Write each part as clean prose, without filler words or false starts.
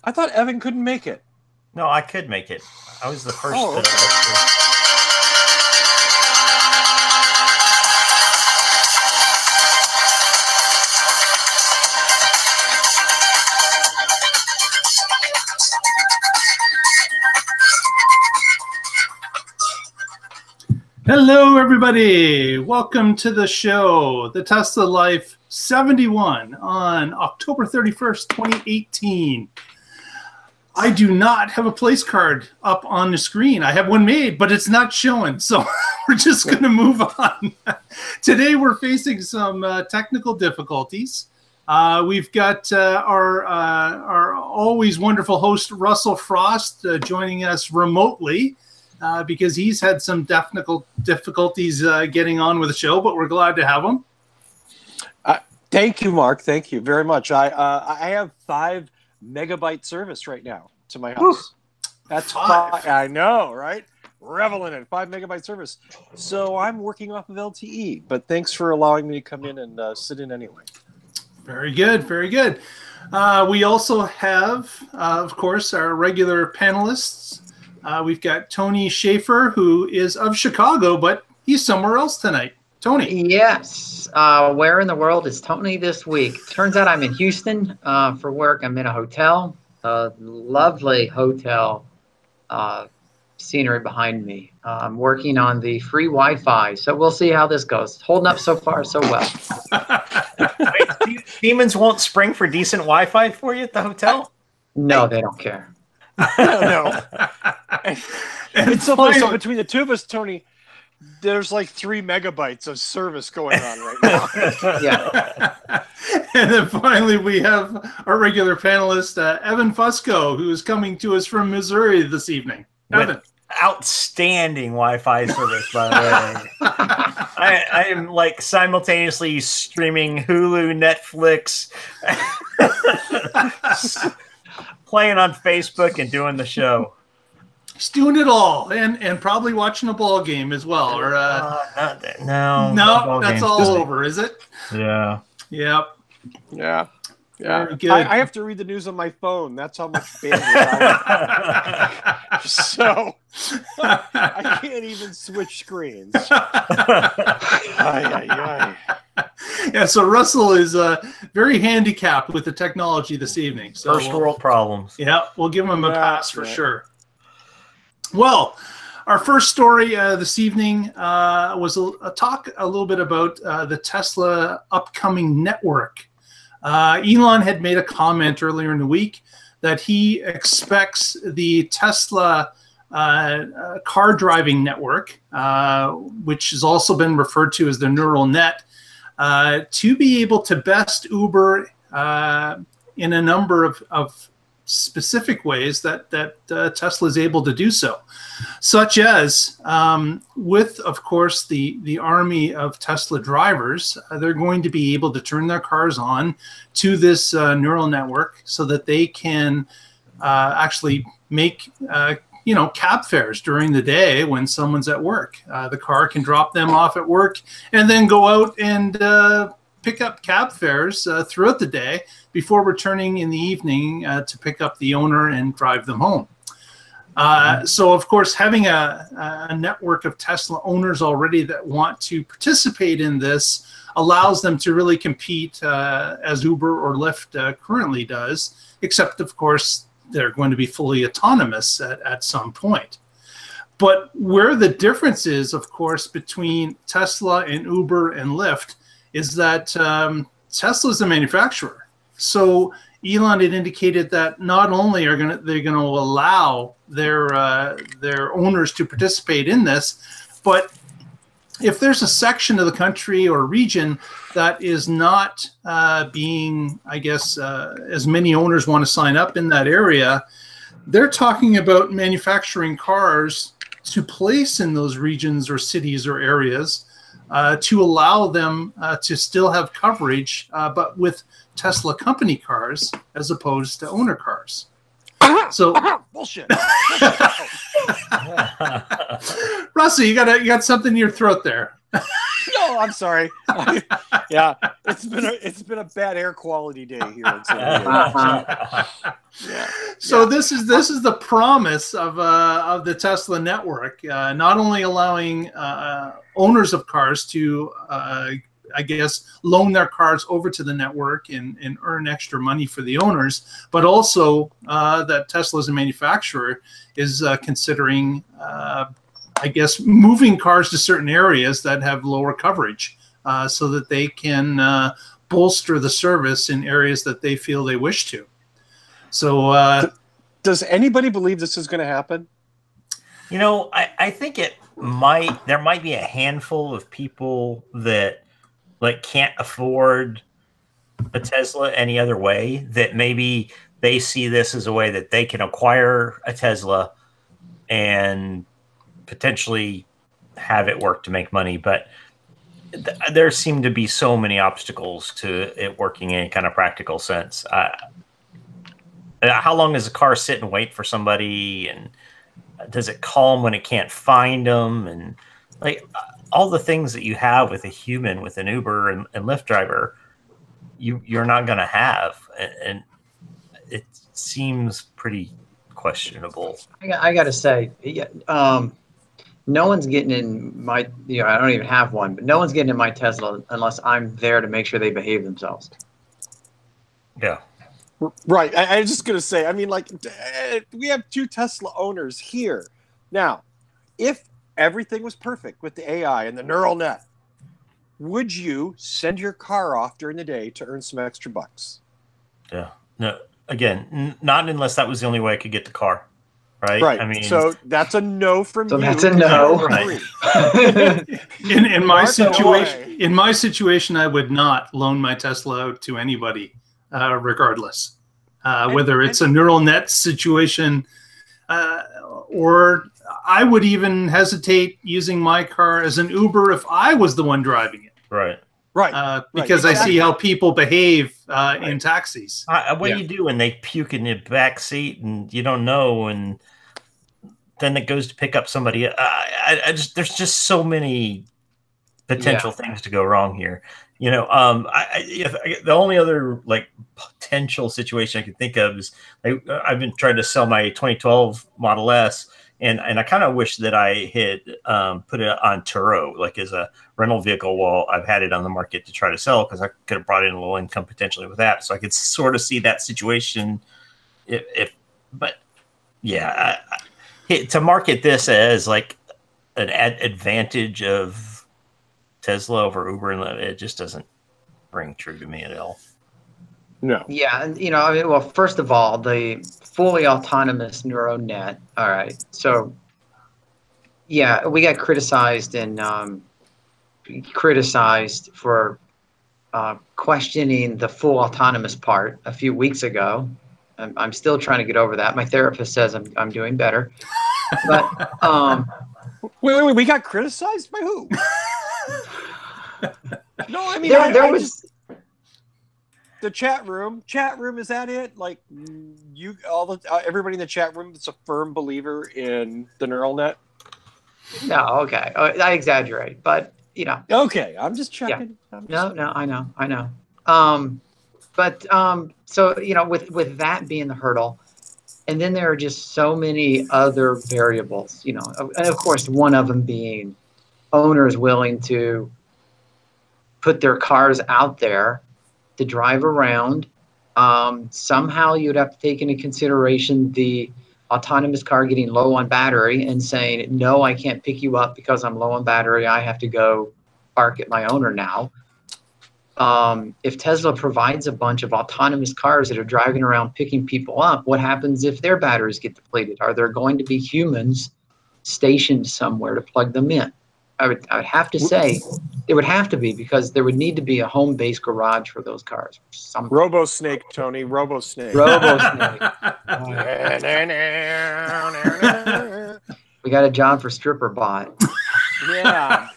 I thought Evan couldn't make it. No, I could make it. I was the first. Oh, okay. Hello, everybody. Welcome to the show, the Tesla Life 71 on October 31st, 2018. I do not have a place card up on the screen. I have one made, but it's not showing, so we're just going to move on. Today, we're facing some technical difficulties. We've got our always wonderful host, Russell Frost, joining us remotely. Because he's had some technical difficulties getting on with the show, but we're glad to have him. Thank you, Mark. Thank you very much. I have 5 megabyte service right now to my house. Ooh, that's 5. I know, right? Reveling in 5 megabyte service. So I'm working off of LTE, but thanks for allowing me to come in and sit in anyway. Very good. Very good. We also have, of course, our regular panelists. We've got Tony Schaefer, who is of Chicago, but he's somewhere else tonight. Tony. Yes. Where in the world is Tony this week? Turns out I'm in Houston for work. I'm in a hotel, a lovely hotel scenery behind me. I'm working on the free Wi-Fi, so we'll see how this goes. Holding up so far, so well. Wait, demons won't spring for decent Wi-Fi for you at the hotel? No, they don't care. No. It's so funny. So between the two of us, Tony, there's like 3 megabytes of service going on right now. Yeah. And then finally, we have our regular panelist, Evan Fusco, who is coming to us from Missouri this evening. Evan. Outstanding Wi-Fi service, by the way. I am like simultaneously streaming Hulu, Netflix, playing on Facebook, and doing the show. He's doing it all, and probably watching a ball game as well. Or no, that's all over, is it? Yeah. Yep. Yeah. Very good. I have to read the news on my phone. That's how much bandwidth I have. So I can't even switch screens. Yeah, so Russell is very handicapped with the technology this evening. So First world problems. Yeah, we'll give him a pass for sure. Well, our first story this evening was a talk a little bit about the Tesla upcoming network. Elon had made a comment earlier in the week that he expects the Tesla car driving network, which has also been referred to as the Neuralnet, to be able to best Uber in a number of specific ways that Tesla is able to do so, such as with, of course, the army of Tesla drivers. They're going to be able to turn their cars on to this neural network so that they can actually make cab fares during the day when someone's at work. The car can drop them off at work and then go out and pick up cab fares throughout the day before returning in the evening to pick up the owner and drive them home. So, of course, having a network of Tesla owners already that want to participate in this allows them to really compete as Uber or Lyft currently does, except, of course, they're going to be fully autonomous at some point. But where the difference is, of course, between Tesla and Uber and Lyft is that Tesla is a manufacturer. So Elon had indicated that not only are they're going to allow their owners to participate in this, but if there's a section of the country or region that is not being, I guess, as many owners want to sign up in that area, they're talking about manufacturing cars to place in those regions or cities or areas to allow them to still have coverage, but with Tesla company cars as opposed to owner cars. So bullshit. Russell, you got something in your throat there. No, I'm sorry. Yeah, it's been a bad air quality day here in San Diego. Yeah. So this is the promise of the Tesla network, not only allowing owners of cars to, I guess, loan their cars over to the network and earn extra money for the owners, but also that Tesla as a manufacturer is considering, I guess, moving cars to certain areas that have lower coverage so that they can bolster the service in areas that they feel they wish to. So does anybody believe this is going to happen? You know, I think there might be a handful of people that like can't afford a Tesla any other way, that maybe they see this as a way that they can acquire a Tesla and potentially have it work to make money. But there seem to be so many obstacles to it working in any kind of practical sense. How long does a car sit and wait for somebody? And does it call them when it can't find them? And like all the things that you have with a human, with an Uber and Lyft driver, you're not going to have. And it seems pretty questionable. I got to say, no one's getting in my, I don't even have one, but no one's getting in my Tesla unless I'm there to make sure they behave themselves. Yeah. Right. I was just going to say, I mean, like, we have 2 Tesla owners here. Now, if everything was perfect with the AI and the neural net, would you send your car off during the day to earn some extra bucks? Yeah. No, again, not unless that was the only way I could get the car. Right. Right. I mean, so that's a no from you. That's a no. Right. in my situation, I would not loan my Tesla out to anybody, regardless, whether it's a neural net situation, or I would even hesitate using my car as an Uber if I was the one driving it. Right. Right. Because I see how people behave in taxis. What do you do when they puke in the back seat and you don't know, and then it goes to pick up somebody? There's just so many potential things to go wrong here. You know, the only other like potential situation I can think of is I've been trying to sell my 2012 Model S. And I kind of wish that I had put it on Turo, like as a rental vehicle, while I've had it on the market to try to sell, because I could have brought in a little income potentially with that. So I could sort of see that situation. But yeah, to market this as like an advantage of Tesla over Uber, and it just doesn't ring true to me at all. No. Yeah, and I mean, well, first of all, the fully autonomous Neuralnet. All right, so yeah, we got criticized for questioning the full autonomous part a few weeks ago. I'm still trying to get over that. My therapist says I'm doing better, but wait, we got criticized by who? No, I mean there was. The chat room, is that it? Like everybody in the chat room that's a firm believer in the neural net? No, okay, I exaggerate, but Okay, I'm just checking. Yeah. No, I know. So with that being the hurdle, and then there are just so many other variables. And of course, one of them being owners willing to put their cars out there to drive around. Somehow you'd have to take into consideration the autonomous car getting low on battery and saying, no, I can't pick you up because I'm low on battery. I have to go park at my owner now. If Tesla provides a bunch of autonomous cars that are driving around picking people up, what happens if their batteries get depleted? Are there going to be humans stationed somewhere to plug them in? I would have to say it would have to be, because there would need to be a home-based garage for those cars. RoboSnake, Tony. RoboSnake. We got a job for stripper bot. Yeah.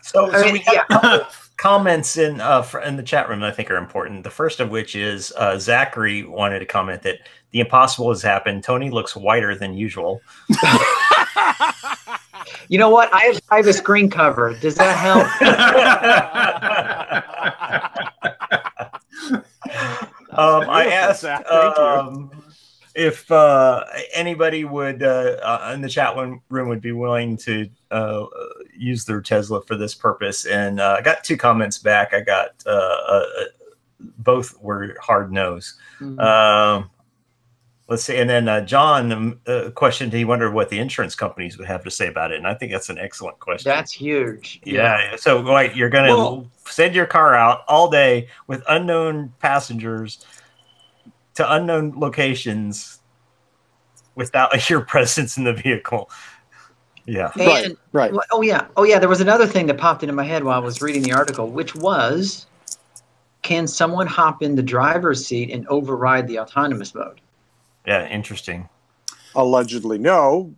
So we have a couple comments in the chat room that I think are important. The first of which is Zachary wanted to comment that the impossible has happened. Tony looks whiter than usual. You know what? I have a screen cover. Does that help? I asked if anybody would in the chat room would be willing to use their Tesla for this purpose, and I got 2 comments back. I got both were hard no's. Let's see, and then John questioned. He wondered what the insurance companies would have to say about it, and I think that's an excellent question. That's huge. Yeah. So like, you're going to send your car out all day with unknown passengers to unknown locations without your presence in the vehicle. Yeah. And, right. Oh yeah. There was another thing that popped into my head while I was reading the article, which was, can someone hop in the driver's seat and override the autonomous mode? Yeah, interesting. Allegedly, no,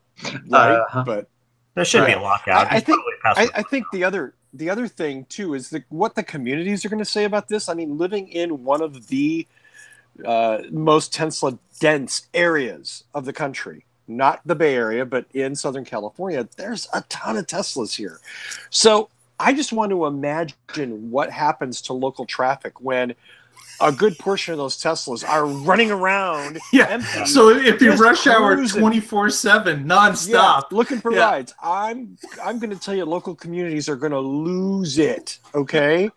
right? But there should be a lockout. I think the other thing too is what the communities are going to say about this. I mean, living in one of the most Tesla dense areas of the country, not the Bay Area, but in Southern California, there's a ton of Teslas here. So I just want to imagine what happens to local traffic when a good portion of those Teslas are running around. Empty, so if you rush hour 24/7 nonstop, looking for rides, I'm going to tell you, local communities are going to lose it. Okay,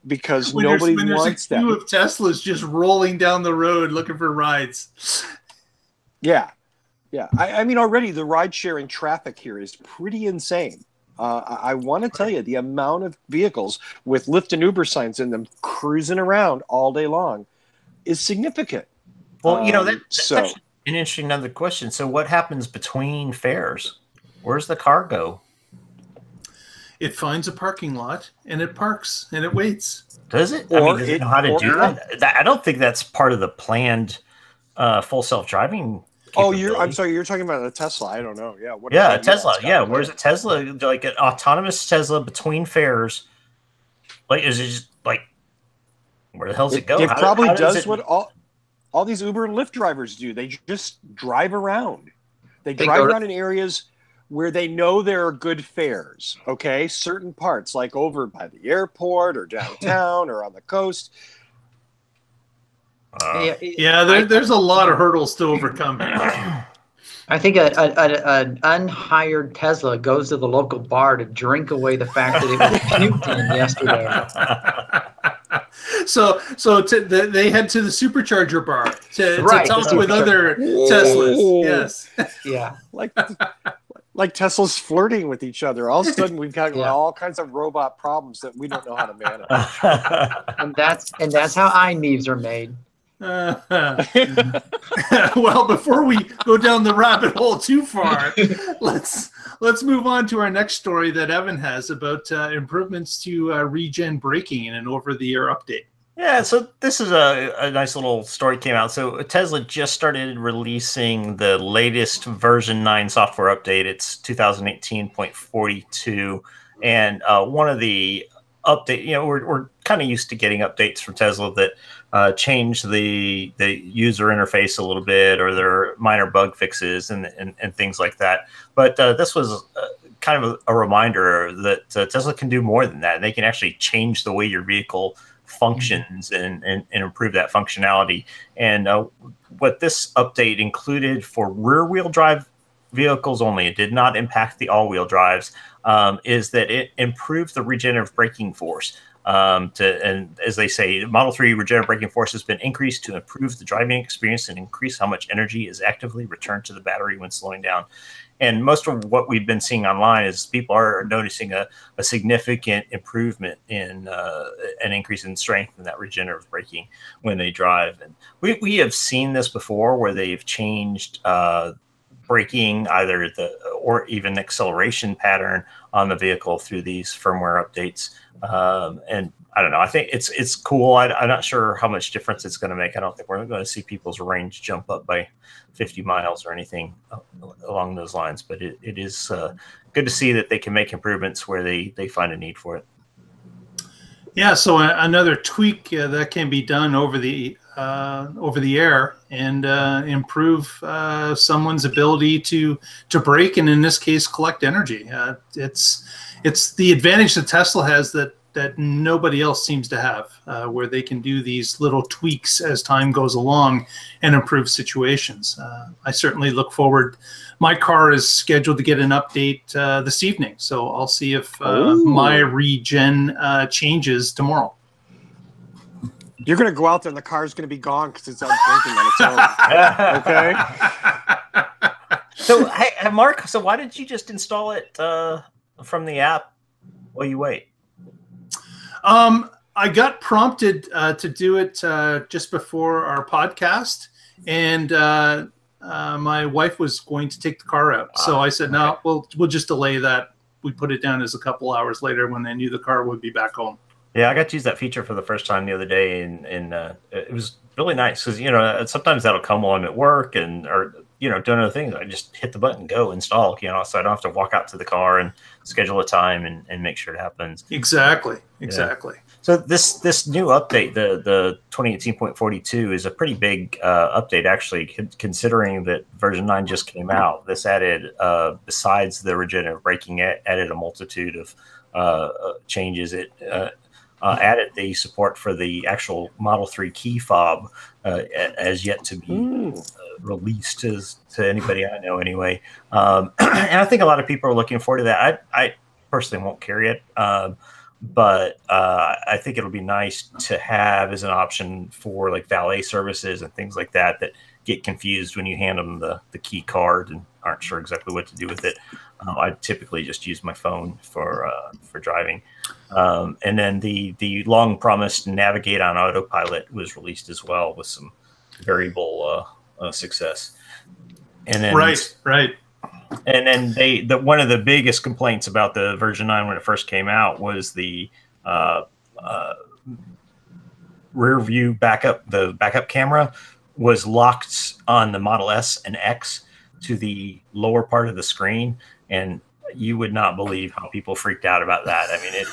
because nobody wants that. Queue of Teslas just rolling down the road looking for rides. Yeah. I mean, already the ride-sharing traffic here is pretty insane. I want to tell you, the amount of vehicles with Lyft and Uber signs in them cruising around all day long is significant. Well, that's an interesting other question. So what happens between fares? Where's the car go? It finds a parking lot, and it parks, and it waits. Does it? Does it know how to do that? I don't think that's part of the planned full self-driving. Oh, I'm sorry. You're talking about a Tesla. I don't know. Yeah, a Tesla. Yeah, where's a Tesla? Like an autonomous Tesla between fares? Like, is it just like, where the hell does it go? It probably does what all these Uber and Lyft drivers do. They just drive around. They drive around in areas where they know there are good fares. Okay, certain parts, like over by the airport or downtown or on the coast. There's a lot of hurdles to overcome. I think an unhired Tesla goes to the local bar to drink away the fact that it was puked in yesterday. So they head to the supercharger bar to talk with other Teslas. Yes. Yeah. Like Teslas flirting with each other. All of a sudden, we've got all kinds of robot problems that we don't know how to manage. and that's how iNeves are made. Well, before we go down the rabbit hole too far, let's move on to our next story that Evan has about improvements to regen braking in an over-the-air update. Yeah, so this is a nice little story came out. So Tesla just started releasing the latest version 9 software update. It's 2018.42, and one of the update, we're kind of used to getting updates from Tesla that change the user interface a little bit, or there are minor bug fixes and things like that. But this was kind of a reminder that Tesla can do more than that. They can actually change the way your vehicle functions and improve that functionality. And what this update included for rear-wheel drive vehicles only, it did not impact the all-wheel drives, is that it improved the regenerative braking force. And as they say, Model 3 regenerative braking force has been increased to improve the driving experience and increase how much energy is actively returned to the battery when slowing down. And most of what we've been seeing online is people are noticing a significant improvement in an increase in strength in that regenerative braking when they drive. And we have seen this before where they've changed braking, either or even acceleration pattern on the vehicle through these firmware updates. And I don't know. I think it's cool. I'm not sure how much difference it's going to make. I don't think we're going to see people's range jump up by 50 miles or anything along those lines. But it is good to see that they can make improvements where they find a need for it. Yeah. So another tweak that can be done over the air and improve someone's ability to brake, and in this case collect energy. It's the advantage that Tesla has that that nobody else seems to have, where they can do these little tweaks as time goes along and improve situations. I certainly look forward. My car is scheduled to get an update this evening, so I'll see if my regen changes tomorrow. You're going to go out there and the car's going to be gone because it's out blinking on its own. Okay. So, hey, Mark, so why did you just install it from the app while you wait? I got prompted to do it just before our podcast, and my wife was going to take the car out. So I said, no, we'll just delay that. We put it down as a couple hours later when I knew the car would be back home. Yeah, I got to use that feature for the first time the other day, and it was really nice because, you know, sometimes that'll come while I'm at work or, you know, doing other things. I just hit the button, go install, you know, so I don't have to walk out to the car and schedule a time and make sure it happens. Exactly. Yeah. So this new update, the 2018.42, is a pretty big update, actually, considering that version 9 just came out. This added, besides the regenerative braking, added a multitude of changes. It added the support for the actual Model 3 key fob as yet to be released to anybody I know anyway. And I think a lot of people are looking forward to that. I personally won't carry it, but I think it'll be nice to have as an option for like valet services and things like that get confused when you hand them the key card and aren't sure exactly what to do with it. I typically just use my phone for driving. And then the long promised Navigate on Autopilot was released as well with some variable success. And then right. And then one of the biggest complaints about the version 9 when it first came out was the rear view backup. The backup camera was locked on the Model S and X to the lower part of the screen, and you would not believe how people freaked out about that. I mean, it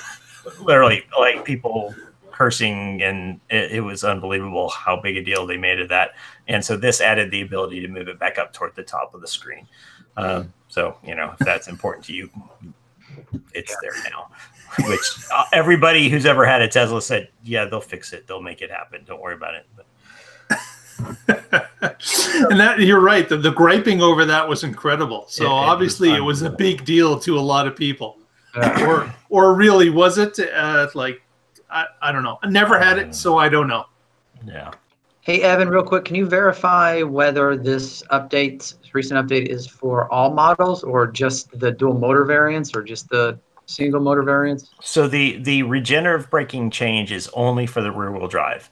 literally, like, people cursing, and it was unbelievable how big a deal they made of that. And so this added the ability to move it back up toward the top of the screen. So, you know, if that's important to you, it's there now. Which everybody who's ever had a Tesla said, yeah, they'll fix it. They'll make it happen. Don't worry about it. And that, you're right. The griping over that was incredible. So obviously it was a big deal to a lot of people. Or really, was it? I don't know. I never had it, so I don't know. Yeah. Hey, Evan, real quick, can you verify whether this recent update is for all models or just the dual motor variants or just the single motor variants? So the regenerative braking change is only for the rear wheel drive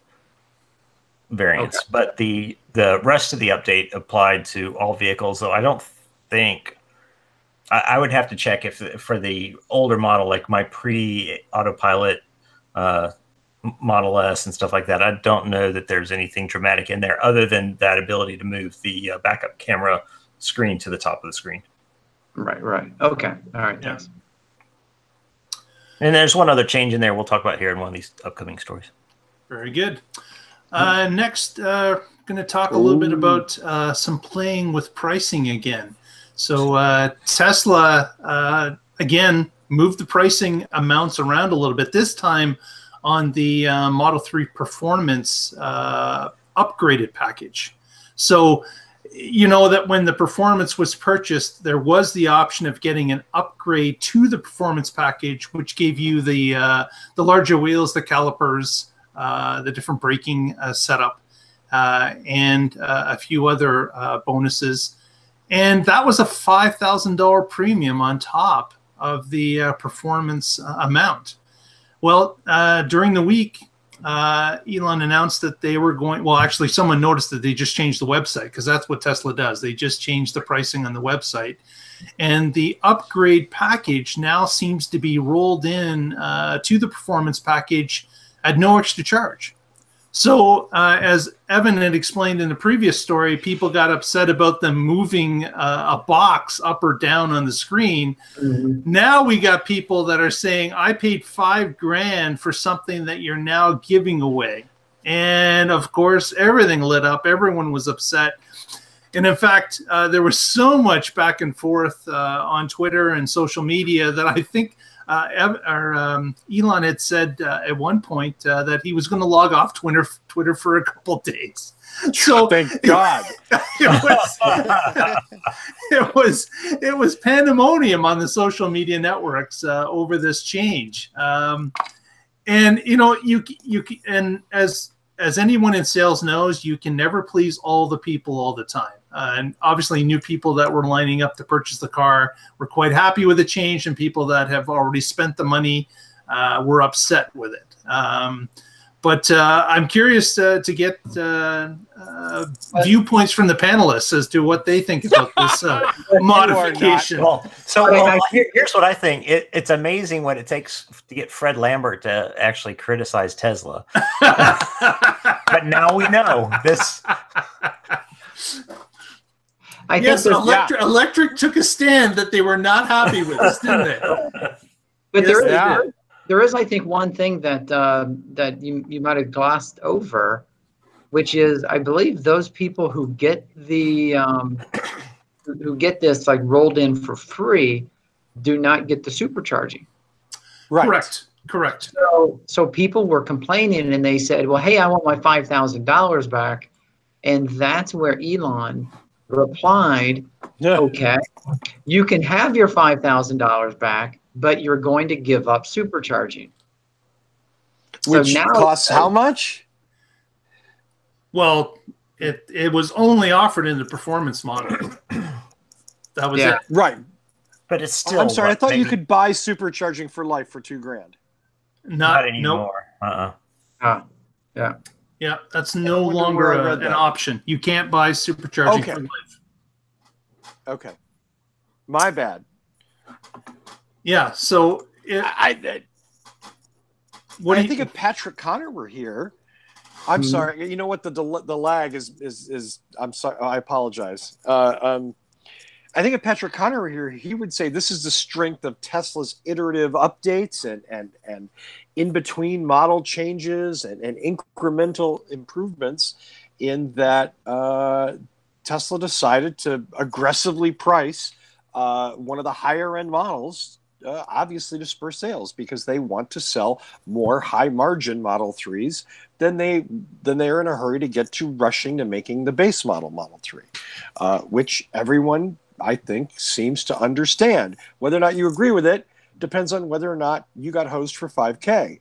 variants, okay. But the rest of the update applied to all vehicles. Though I don't think I would have to check if for the older model, like my pre-autopilot Model S and stuff like that, I don't know that there's anything dramatic in there other than that ability to move the backup camera screen to the top of the screen. Right. Okay. All right. Yeah. Thanks. And there's one other change in there we'll talk about here in one of these upcoming stories. Very good. Next, going to talk a little bit about some playing with pricing again. So Tesla, again, moved the pricing amounts around a little bit. This time on the Model 3 Performance upgraded package. So you know that when the Performance was purchased, there was the option of getting an upgrade to the Performance package, which gave you the larger wheels, the calipers, the different braking setup, and a few other bonuses. And that was a $5,000 premium on top of the Performance amount. Well, during the week, Elon announced that they were going, well, actually someone noticed that they just changed the website, because that's what Tesla does. They just changed the pricing on the website. And the upgrade package now seems to be rolled in to the Performance package at no extra charge. So as Evan had explained in the previous story, people got upset about them moving a box up or down on the screen. Mm-hmm. Now we got people that are saying, I paid $5,000 for something that you're now giving away. And of course, everything lit up. Everyone was upset. And in fact, there was so much back and forth on Twitter and social media that I think Elon had said at one point that he was going to log off Twitter for a couple days. So thank God. it was pandemonium on the social media networks over this change. And and as anyone in sales knows, you can never please all the people all the time. And obviously, new people that were lining up to purchase the car were quite happy with the change, and people that have already spent the money were upset with it. But I'm curious to get viewpoints from the panelists as to what they think about this modification. Here's what I think. It's amazing what it takes to get Fred Lambert to actually criticize Tesla. But now we know this. Yes, Electric took a stand that they were not happy with us, didn't they? But there is, I think, one thing that that you might have glossed over, which is, I believe those people who get the who get this like rolled in for free do not get the supercharging. Right. Correct. So people were complaining, and they said, "Well, hey, I want my $5,000 back," and that's where Elon replied, "Okay, you can have your $5,000 back, but you're going to give up supercharging." Which costs how much? Well, it was only offered in the performance model. That was it. Right. But it's still. I'm sorry. I thought you could buy supercharging for life for $2,000. Not anymore. Yeah, that's no longer an option. You can't buy supercharging for life. Okay. My bad. Yeah, so I think if Patrick Connor were here, I'm sorry. You know what? The lag is I'm sorry. I apologize. I think if Patrick Connor were here, he would say this is the strength of Tesla's iterative updates and in between model changes and incremental improvements, in that Tesla decided to aggressively price one of the higher end models, obviously to spur sales, because they want to sell more high margin Model 3s than they are in a hurry to get to rushing to making the base Model 3, which everyone, I think, seems to understand. Whether or not you agree with it depends on whether or not you got hosed for $5,000.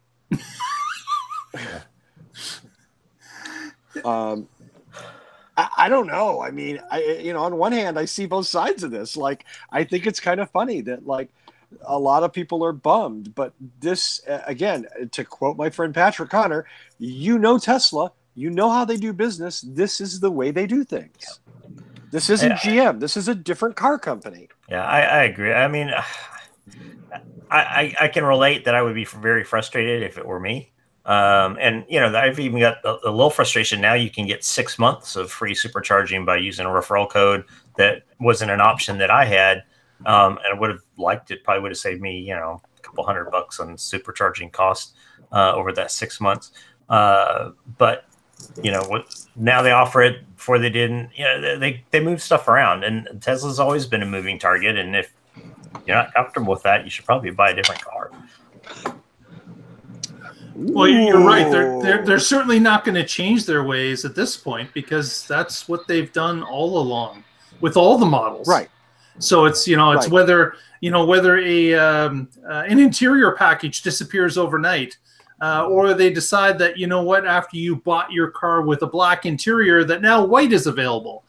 I don't know. I mean, on one hand, I see both sides of this. Like, I think it's kind of funny that, like, a lot of people are bummed. But this, again, to quote my friend Patrick Connor, Tesla, you know how they do business. This is the way they do things. This isn't GM. This is a different car company. Yeah, I agree. I mean, I can relate that I would be very frustrated if it were me. And, I've even got a little frustration. Now you can get 6 months of free supercharging by using a referral code that wasn't an option that I had. And I would have liked it. Probably would have saved me, a couple $100 on supercharging cost over that 6 months. But now they offer it, before they didn't. They move stuff around, and Tesla's always been a moving target. And if you're not comfortable with that, you should probably buy a different car. Well, you're right. They're certainly not going to change their ways at this point, because that's what they've done all along with all the models. Right. So it's it's whether an interior package disappears overnight, or they decide that after you bought your car with a black interior, that now white is available.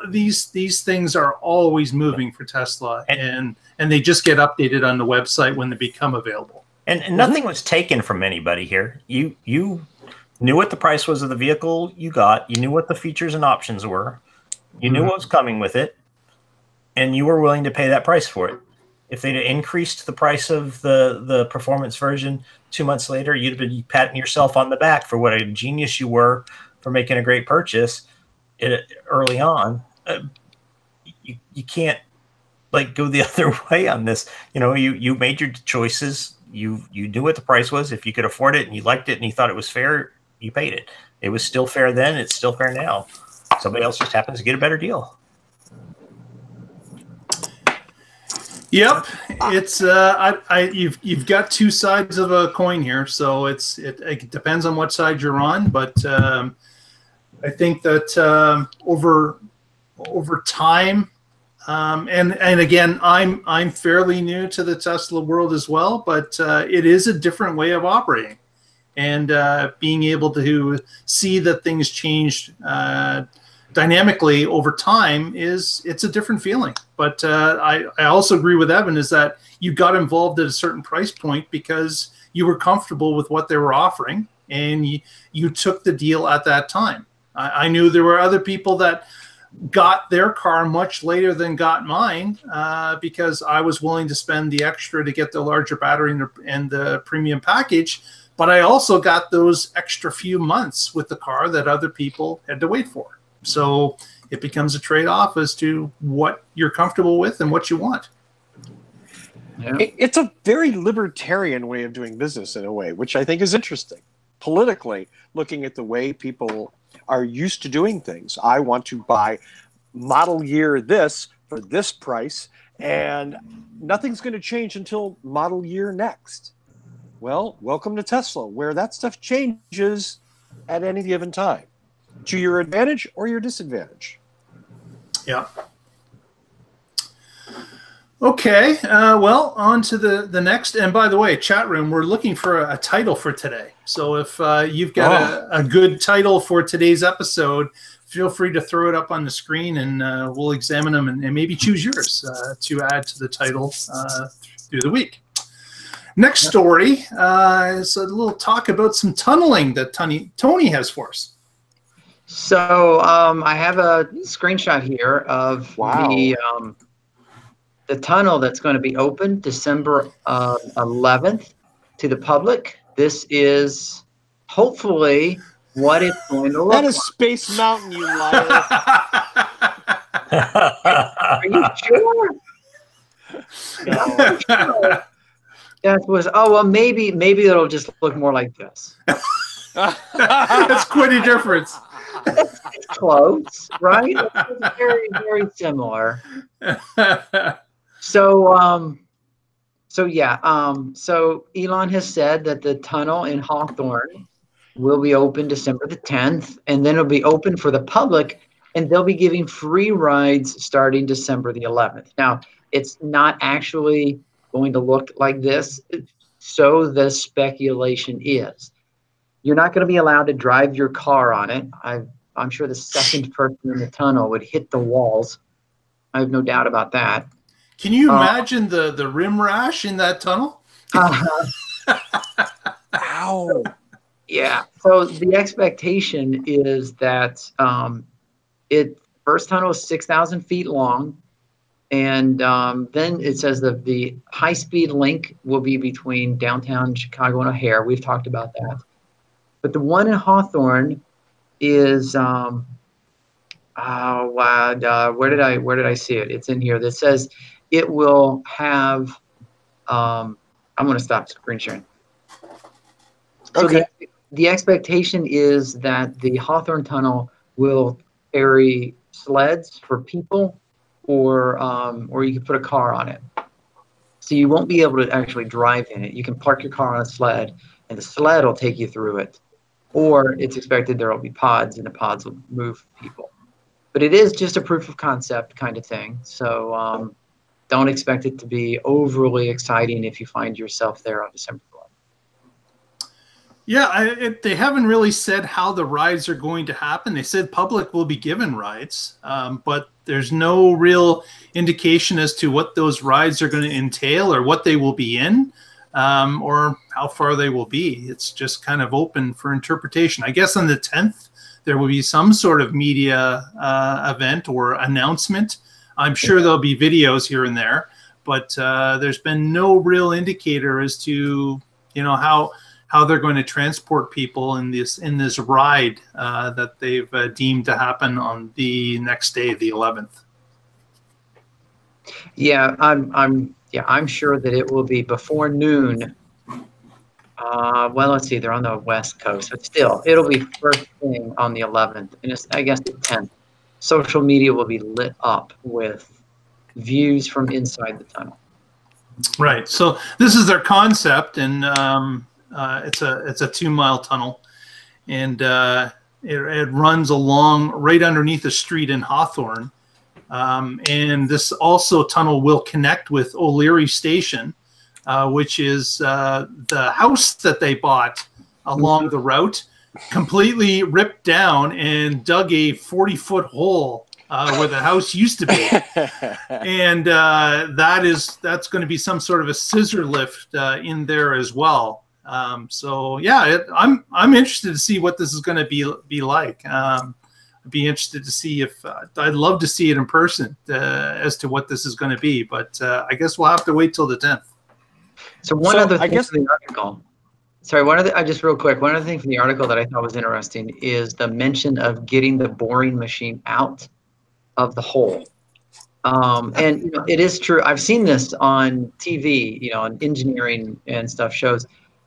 These things are always moving for Tesla, and they just get updated on the website when they become available. And nothing was taken from anybody here. You knew what the price was of the vehicle you got. You knew what the features and options were. You knew what was coming with it, and you were willing to pay that price for it. If they'd increased the price of the performance version 2 months later, you'd have been patting yourself on the back for what a genius you were for making a great purchase early on. You can't go the other way on this. You made your choices. You knew what the price was. If you could afford it and you liked it and you thought it was fair, you paid it. It was still fair then. It's still fair now. Somebody else just happens to get a better deal. Yep, it's you've got two sides of a coin here, so it depends on what side you're on, but I think that over time, and again, I'm fairly new to the Tesla world as well, but it is a different way of operating, and being able to see that things changed dynamically over time it's a different feeling. But I also agree with Evan is that you got involved at a certain price point because you were comfortable with what they were offering, and you took the deal at that time. I knew there were other people that got their car much later than got mine because I was willing to spend the extra to get the larger battery and the premium package. But I also got those extra few months with the car that other people had to wait for. So it becomes a trade-off as to what you're comfortable with and what you want. Yeah. It's a very libertarian way of doing business in a way, which I think is interesting. Politically, looking at the way people are used to doing things. I want to buy model year this for this price, and nothing's going to change until model year next. Well, welcome to Tesla, where that stuff changes at any given time, to your advantage or your disadvantage. Yeah. Okay, well, on to the next. And by the way, chat room, we're looking for a title for today. So if you've got a good title for today's episode, feel free to throw it up on the screen, and we'll examine them and maybe choose yours to add to the title through the week. Next story is a little talk about some tunneling that Tony has for us. So I have a screenshot here of the tunnel that's going to be open December 11th to the public. This is hopefully what it's going to look like. That is Space Mountain, you liar. Are you sure? No, sure. That was, oh, well, maybe it'll just look more like this. That's quite a difference. It's close, right? It's very, very similar. So Elon has said that the tunnel in Hawthorne will be open December the 10th, and then it'll be open for the public, and they'll be giving free rides starting December the 11th. Now, it's not actually going to look like this, so the speculation is. You're not going to be allowed to drive your car on it. I'm sure the second person in the tunnel would hit the walls. I have no doubt about that. Can you imagine the rim rash in that tunnel? Ow. Yeah. So the expectation is that first tunnel is 6,000 feet long. And then it says that the high-speed link will be between downtown Chicago and O'Hare. We've talked about that. But the one in Hawthorne is where did I see it? It's in here. That says it will have. I'm going to stop screen sharing. So okay. The expectation is that the Hawthorne Tunnel will carry sleds for people, or you can put a car on it. So you won't be able to actually drive in it. You can park your car on a sled, and the sled will take you through it. Or it's expected there will be pods, and the pods will move people. But it is just a proof of concept kind of thing. So don't expect it to be overly exciting if you find yourself there on December 12th. Yeah, they haven't really said how the rides are going to happen. They said public will be given rides, but there's no real indication as to what those rides are going to entail or what they will be in. Or how far they will be. It's just kind of open for interpretation. I guess on the 10th, there will be some sort of media event or announcement. I'm sure there'll be videos here and there, but there's been no real indicator as to, how they're going to transport people in this ride that they've deemed to happen on the next day, the 11th. Yeah, I'm sure that it will be before noon. Well, let's see, they're on the West Coast, but still, it'll be first thing on the 11th, and it's, I guess, the 10th. Social media will be lit up with views from inside the tunnel. Right. So this is their concept, and it's a 2-mile tunnel, and it runs along right underneath a street in Hawthorne. And this also tunnel will connect with O'Leary Station, which is the house that they bought along the route, completely ripped down and dug a 40-foot hole where the house used to be. And that's going to be some sort of a scissor lift in there as well. So yeah, I'm interested to see what this is going to be like. I'd be interested to see if I'd love to see it in person as to what this is going to be, but I guess we'll have to wait till the 10th. So other thing from the article. Sorry, just real quick. One other thing from the article that I thought was interesting is the mention of getting the boring machine out of the hole. And it is true. I've seen this on TV, on engineering and stuff shows.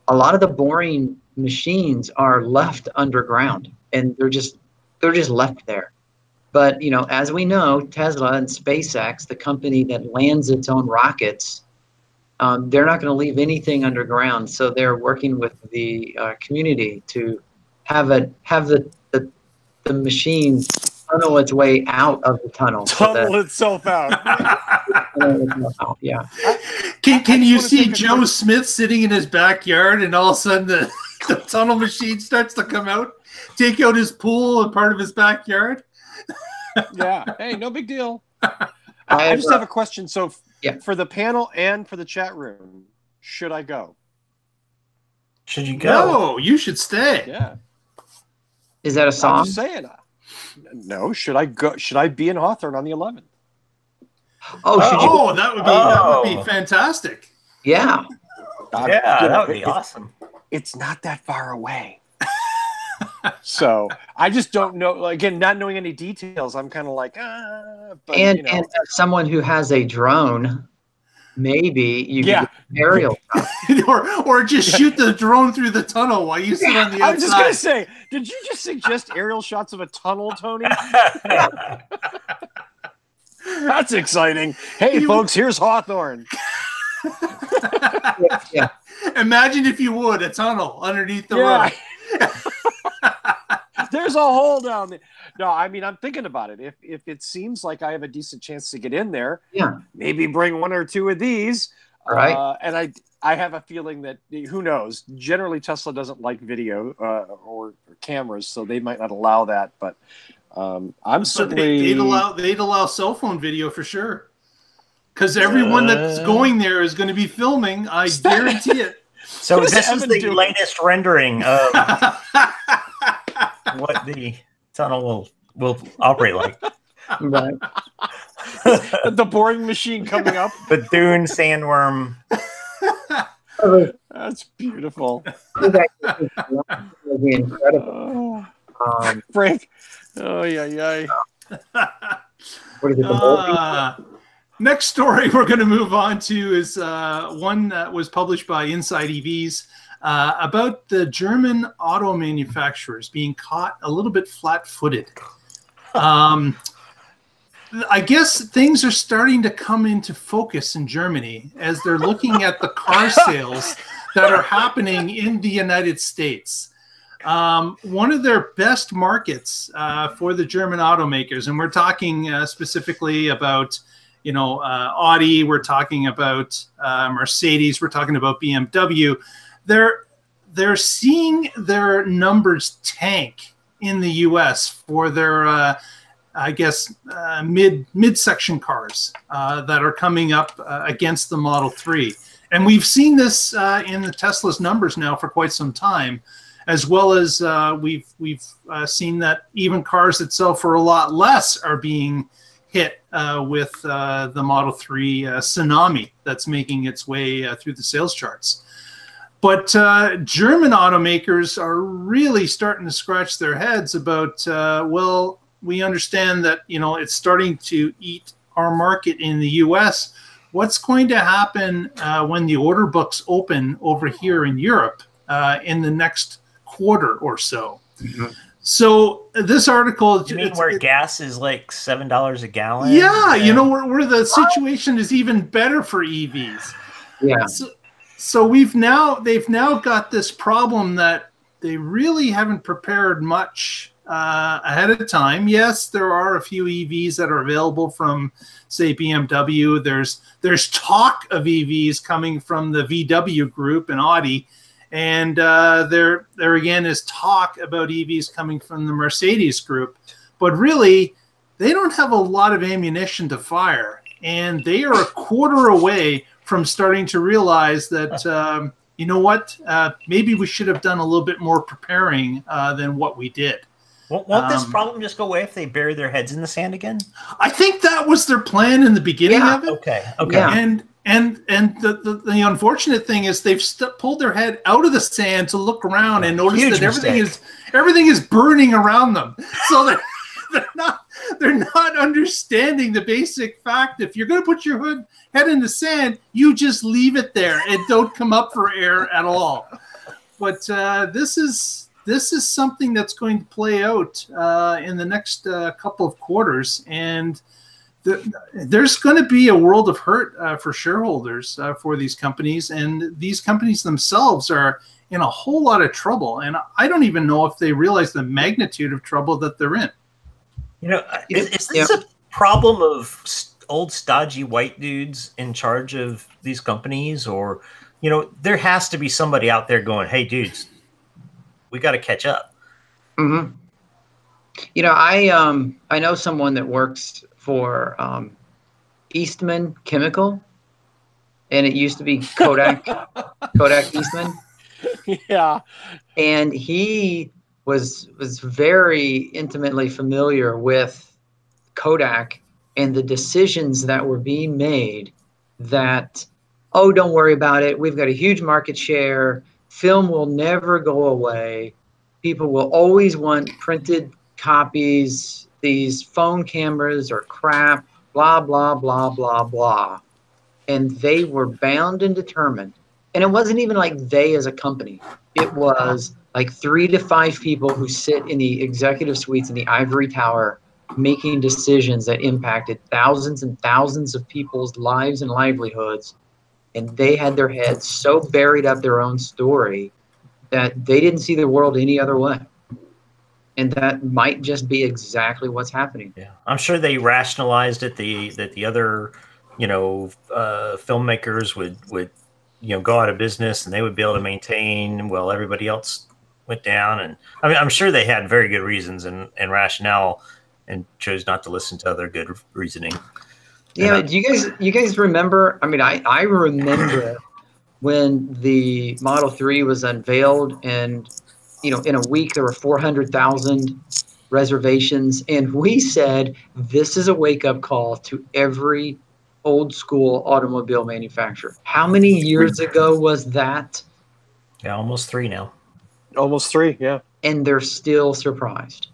A lot of the boring machines are left underground, and they're just left there. But as we know, Tesla and SpaceX, the company that lands its own rockets, they're not going to leave anything underground. So they're working with the community to have the machine tunnel its way out of the tunnel. Tunnel itself out. Yeah. Can you see Joe Smith sitting in his backyard, and all of a sudden the tunnel machine starts to come out, take out his pool and part of his backyard? Yeah. Hey, no big deal. I just have a question. So for the panel and for the chat room, should I go? Should you go? No, you should stay. Yeah. Is that a song? I'm just saying. No, should I go? Should I be in Hawthorne on the 11th? Oh, that would be fantastic. Yeah. That would be awesome. It's not that far away. So I just don't know. Again, not knowing any details, I'm kind of like, but, and as someone who has a drone, maybe you can aerial or just shoot the drone through the tunnel while you sit on the outside. I was just gonna say, did you just suggest aerial shots of a tunnel, Tony? That's exciting. Hey, folks, here's Hawthorne. Yeah. Imagine if you would a tunnel underneath the road. There's a hole down there. No, I mean, I'm thinking about it. If it seems like I have a decent chance to get in there, maybe bring one or two of these. Right. And I have a feeling that, who knows? Generally, Tesla doesn't like video or cameras, so they might not allow that. But I'm certainly they'd allow cell phone video for sure, because everyone that's going there is going to be filming. I guarantee it. So this is the latest rendering of what the tunnel will operate like. Right. The boring machine coming up. The dune sandworm. That's beautiful. That would be incredible. Frank. Oh, yeah. What is it? Next story we're going to move on to is one that was published by Inside EVs about the German auto manufacturers being caught a little bit flat-footed. I guess things are starting to come into focus in Germany as they're looking at the car sales that are happening in the United States. One of their best markets for the German automakers, and we're talking specifically about Audi, we're talking about Mercedes, we're talking about BMW. They're seeing their numbers tank in the U.S. for their mid-section cars that are coming up against the Model 3. And we've seen this in the Tesla's numbers now for quite some time, as well as we've seen that even cars that sell for a lot less are being hit with the Model 3 tsunami that's making its way through the sales charts. But German automakers are really starting to scratch their heads about, we understand that it's starting to eat our market in the U.S. What's going to happen when the order books open over here in Europe in the next quarter or so? Mm-hmm. So this article, you mean where gas is like $7 a gallon? Yeah, where the situation is even better for EVs. Yeah. So they've now got this problem that they really haven't prepared much ahead of time. Yes, there are a few EVs that are available from, say, BMW. There's talk of EVs coming from the VW group and Audi, and there again is talk about EVs coming from the Mercedes group. But really, they don't have a lot of ammunition to fire, and they are a quarter away from starting to realize that, you know what, maybe we should have done a little bit more preparing than what we did. Won't this problem just go away if they bury their heads in the sand again? I think that was their plan in the beginning of it. Okay. Yeah. And the unfortunate thing is they've pulled their head out of the sand to look around and notice that everything is burning around them. So they're not understanding the basic fact. If you're going to put your head in the sand, you just leave it there and don't come up for air at all. But this is something that's going to play out in the next couple of quarters, and there's going to be a world of hurt for shareholders for these companies, and these companies themselves are in a whole lot of trouble, and I don't even know if they realize the magnitude of trouble that they're in. You know, is this a problem of old stodgy white dudes in charge of these companies, or, you know, there has to be somebody out there going, "Hey, dudes, we got to catch up." Mm-hmm. You know, I know someone that works for Eastman Chemical, and it used to be Kodak Eastman. Yeah. And he was very intimately familiar with Kodak and the decisions that were being made that, oh, don't worry about it. We've got a huge market share. Film will never go away. People will always want printed copies. These phone cameras are crap, blah, blah, blah, blah, blah. And they were bound and determined. And it wasn't even like they as a company. It was like 3 to 5 people who sit in the executive suites in the ivory tower making decisions that impacted thousands and thousands of people's lives and livelihoods. And they had their heads so buried up their own story that they didn't see the world any other way. And that might just be exactly what's happening. Yeah, I'm sure they rationalized it. That the other, you know, filmmakers would go out of business and they would be able to maintain while everybody else went down. And I mean, I'm sure they had very good reasons and rationale, and chose not to listen to other good reasoning. Yeah, do you guys remember? I mean, I remember when the Model 3 was unveiled, and in a week there were 400,000 reservations, and we said this is a wake-up call to every old school automobile manufacturer. How many years ago was that? Yeah, almost 3 now. Almost 3, yeah. And they're still surprised.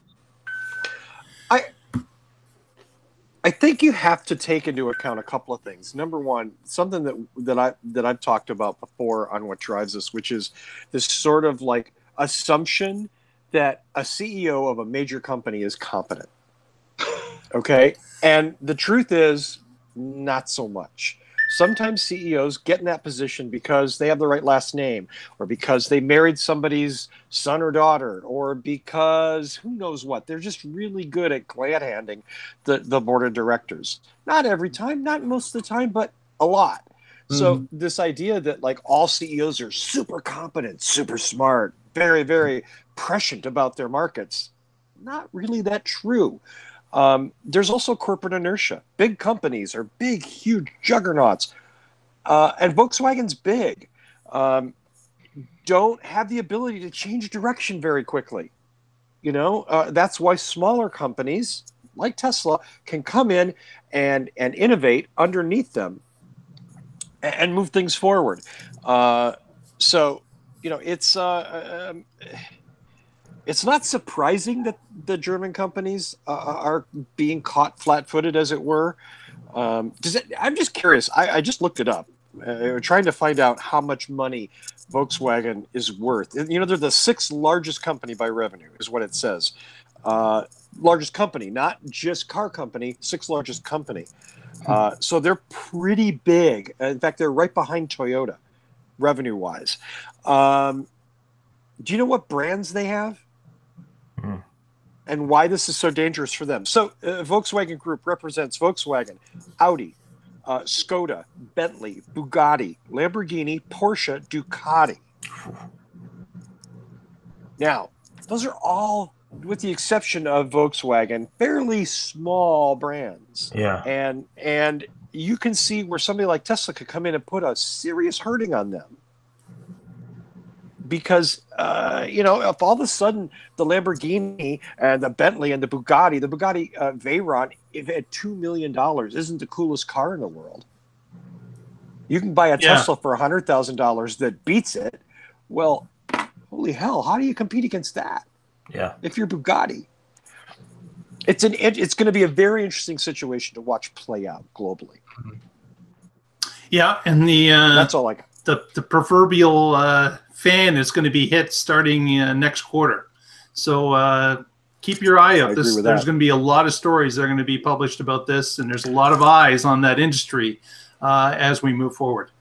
I think you have to take into account a couple of things. Number one, something that I've talked about before on What Drives Us, which is this sort of like assumption that a CEO of a major company is competent. Okay? And the truth is, not so much. Sometimes CEOs get in that position because they have the right last name, or because they married somebody's son or daughter, or because who knows what. They're just really good at glad-handing the board of directors. Not every time, not most of the time, but a lot. Mm-hmm. So this idea that like all CEOs are super competent, super smart, very, very prescient about their markets, not really that true. There's also corporate inertia. Big companies are big, huge juggernauts. And Volkswagen's big. Don't have the ability to change direction very quickly. That's why smaller companies like Tesla can come in and innovate underneath them and move things forward. It's not surprising that the German companies are being caught flat-footed, as it were. I'm just curious. I just looked it up. Trying to find out how much money Volkswagen is worth. They're the 6th largest company by revenue, is what it says. largest company, not just car company, 6th largest company. So they're pretty big. In fact, they're right behind Toyota, revenue-wise. Do you know what brands they have? And why this is so dangerous for them? So Volkswagen Group represents Volkswagen, Audi, Skoda, Bentley, Bugatti, Lamborghini, Porsche, Ducati. Now, those are all, with the exception of Volkswagen, fairly small brands. Yeah. And you can see where somebody like Tesla could come in and put a serious hurting on them. Because, if all of a sudden the Lamborghini and the Bentley and the Bugatti Veyron, if at $2 million, isn't the coolest car in the world. You can buy a Tesla for $100,000 that beats it. Well, holy hell, how do you compete against that? Yeah. If you're Bugatti. It's going to be a very interesting situation to watch play out globally. Yeah, and that's all I got. The proverbial fan is going to be hit starting next quarter. So keep your eye out. There's going to be a lot of stories that are going to be published about this, and there's a lot of eyes on that industry as we move forward.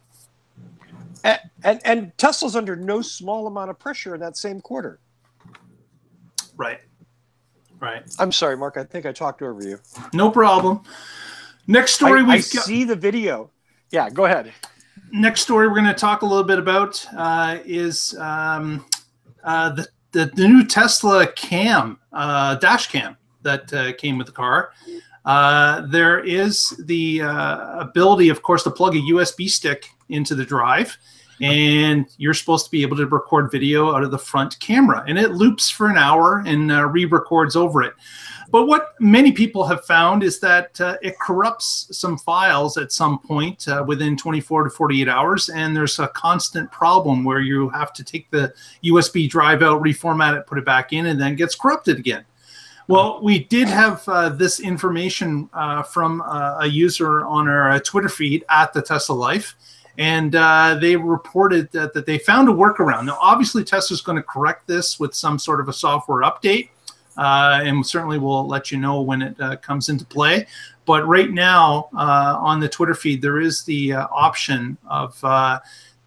And Tesla's under no small amount of pressure in that same quarter. Right. I'm sorry, Mark. I think I talked over you. No problem. Next story I see the video. Yeah, go ahead. Next story we're going to talk a little bit about is the new Tesla cam, dash cam that came with the car. There is the ability, of course, to plug a USB stick into the drive, and you're supposed to be able to record video out of the front camera, and it loops for an hour and re-records over it. But what many people have found is that it corrupts some files at some point within 24 to 48 hours, and there's a constant problem where you have to take the USB drive out, reformat it, put it back in, and then it gets corrupted again. Well, we did have this information from a user on our Twitter feed at the Tesla Life, and they reported that they found a workaround. Now, obviously, Tesla's going to correct this with some sort of a software update. And certainly we'll let you know when it comes into play. But right now on the Twitter feed, there is the option of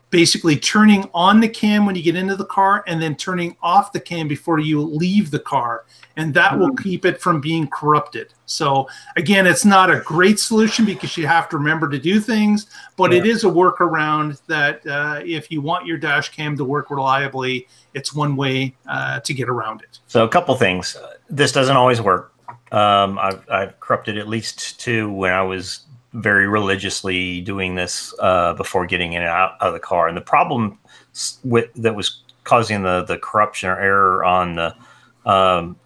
basically turning on the cam when you get into the car and then turning off the cam before you leave the car. And that will keep it from being corrupted. So again, it's not a great solution because you have to remember to do things, but it is a workaround that if you want your dash cam to work reliably, it's one way to get around it. So a couple things. This doesn't always work. I've corrupted at least 2 when I was very religiously doing this before getting in and out of the car. And the problem that was causing the corruption or error on the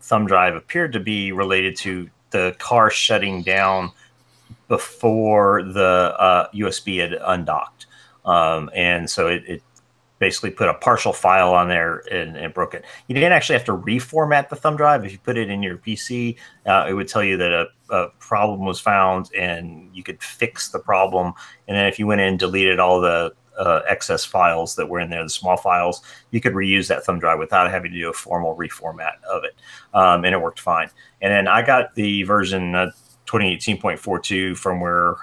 thumb drive appeared to be related to the car shutting down before the USB had undocked. And so it basically put a partial file on there and broke it. You didn't actually have to reformat the thumb drive. If you put it in your PC, it would tell you that a problem was found and you could fix the problem. And then if you went in and deleted all the excess files that were in there, the small files, you could reuse that thumb drive without having to do a formal reformat of it. And it worked fine. And then I got the version 2018.42 firmware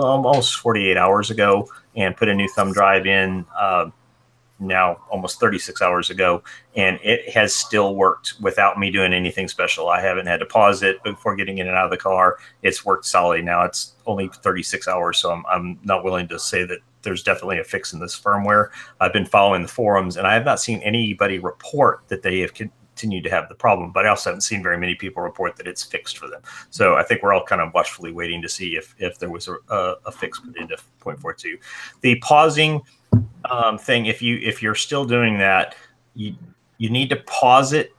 almost 48 hours ago and put a new thumb drive in now almost 36 hours ago, and it has still worked without me doing anything special. I haven't had to pause it before getting in and out of the car. It's worked solidly. Now it's only 36 hours, so I'm not willing to say that there's definitely a fix in this firmware. I've been following the forums, and I have not seen anybody report that they have continued to have the problem, but I also haven't seen very many people report that it's fixed for them. So I think we're all kind of watchfully waiting to see if there was a fix put into 0.42. The pausing thing, if you're still doing that, you need to pause it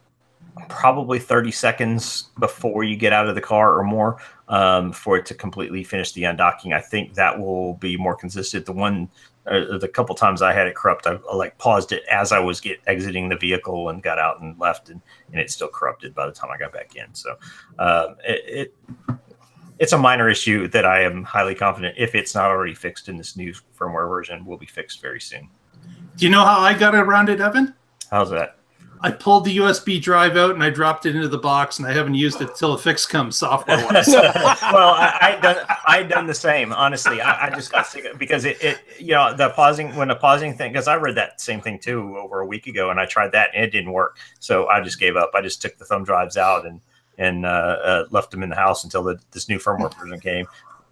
probably 30 seconds before you get out of the car or more for it to completely finish the undocking. I think that will be more consistent. The couple times I had it corrupt, I like paused it as I was exiting the vehicle and got out and left, and it still corrupted by the time I got back in. So it's a minor issue that I am highly confident, if it's not already fixed in this new firmware version, will be fixed very soon. Do you know how I got around it, Evan? How's that? I pulled the USB drive out and I dropped it into the box, and I haven't used it till the fix comes software-wise. Well, I'd done the same. Honestly, I just got sick of it because it the pausing thing, because I read that same thing too over a week ago, and I tried that and it didn't work. So I just gave up. I just took the thumb drives out and left them in the house until this new firmware version came.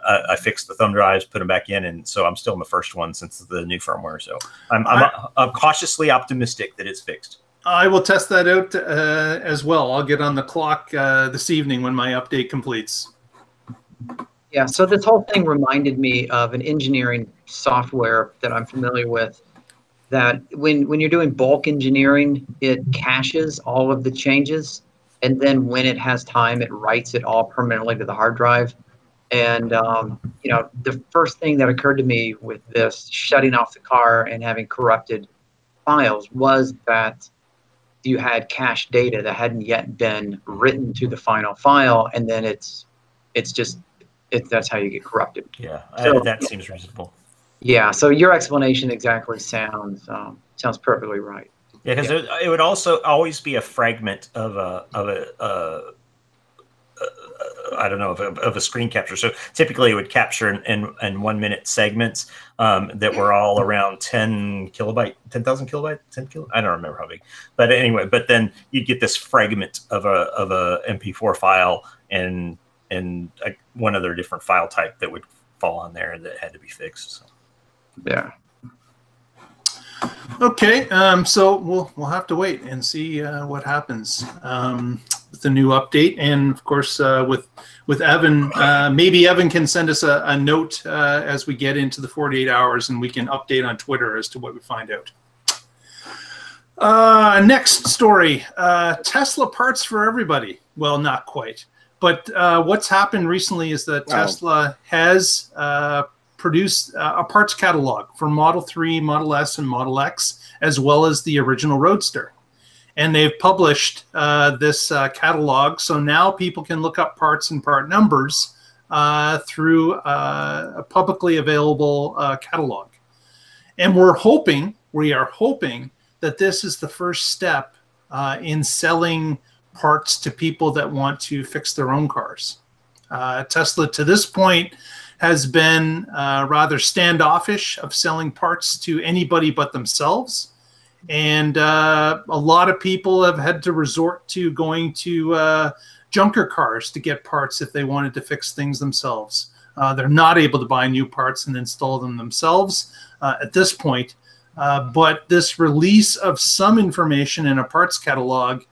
I fixed the thumb drives, put them back in, and so I'm still in the first one since the new firmware. So I'm cautiously optimistic that it's fixed. I will test that out as well. I'll get on the clock this evening when my update completes. Yeah, so this whole thing reminded me of an engineering software that I'm familiar with, that when you're doing bulk engineering, it caches all of the changes, and then when it has time, it writes it all permanently to the hard drive. And the first thing that occurred to me with this shutting off the car and having corrupted files was that you had cached data that hadn't yet been written to the final file, and then that's how you get corrupted. Yeah, so, that seems reasonable. Yeah, so your explanation exactly sounds perfectly right. Yeah, because it would also always be a fragment of a screen capture. So typically it would capture in 1 minute segments that were all around 10,000 kilobyte, I don't remember how big, but anyway, but then you'd get this fragment of a MP4 file and one other different file type that would fall on there that had to be fixed. So. Yeah. Okay, so we'll have to wait and see what happens with the new update, and of course with Evan, maybe Evan can send us a note as we get into the 48 hours, and we can update on Twitter as to what we find out. Next story: Tesla parts for everybody. Well, not quite, but what's happened recently is that Tesla has produced a parts catalog for Model 3, Model S, and Model X, as well as the original Roadster. And they've published this catalog, so now people can look up parts and part numbers through a publicly available catalog. And we are hoping that this is the first step in selling parts to people that want to fix their own cars. Tesla, to this point, has been rather standoffish of selling parts to anybody but themselves. And a lot of people have had to resort to going to junker cars to get parts if they wanted to fix things themselves. They're not able to buy new parts and install them themselves at this point. But this release of some information in a parts catalog,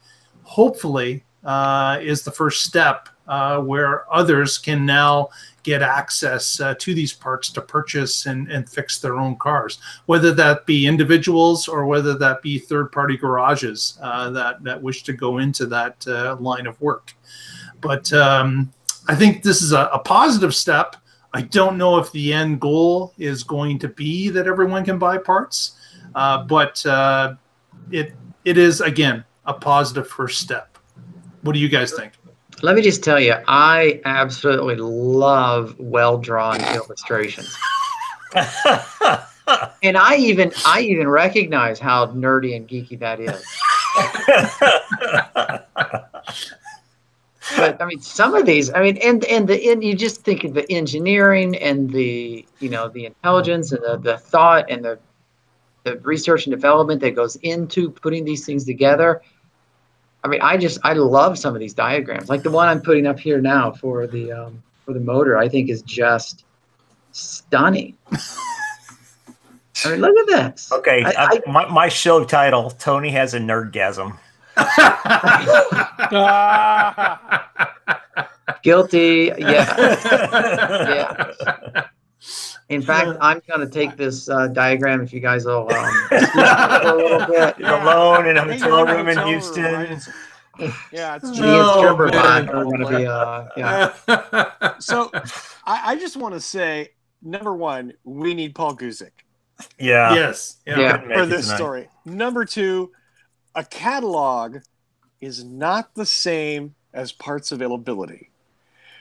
hopefully, is the first step where others can now get access to these parts to purchase and fix their own cars, whether that be individuals or whether that be third-party garages that wish to go into that line of work. But I think this is a positive step. I don't know if the end goal is going to be that everyone can buy parts, but it is, again, a positive first step. What do you guys think? Let me just tell you, I absolutely love well-drawn illustrations. And I even recognize how nerdy and geeky that is. But I mean, some of these, I mean, and you just think of the engineering and the intelligence and the thought and the research and development that goes into putting these things together. I mean, I love some of these diagrams. Like the one I'm putting up here now for the motor, I think is just stunning. I mean, look at this. Okay, my show title: Tony has a nerdgasm. Guilty. Yeah. Yeah. In fact, I'm going to take this diagram, if you guys will a little bit. He's alone in a hotel room in Houston. Right? Yeah, it's Me and Stripper Bond are going to be, yeah. So I just want to say, number one, we need Paul Guzik. Yeah. Yes. Yeah. For this story. Number two, a catalog is not the same as parts availability.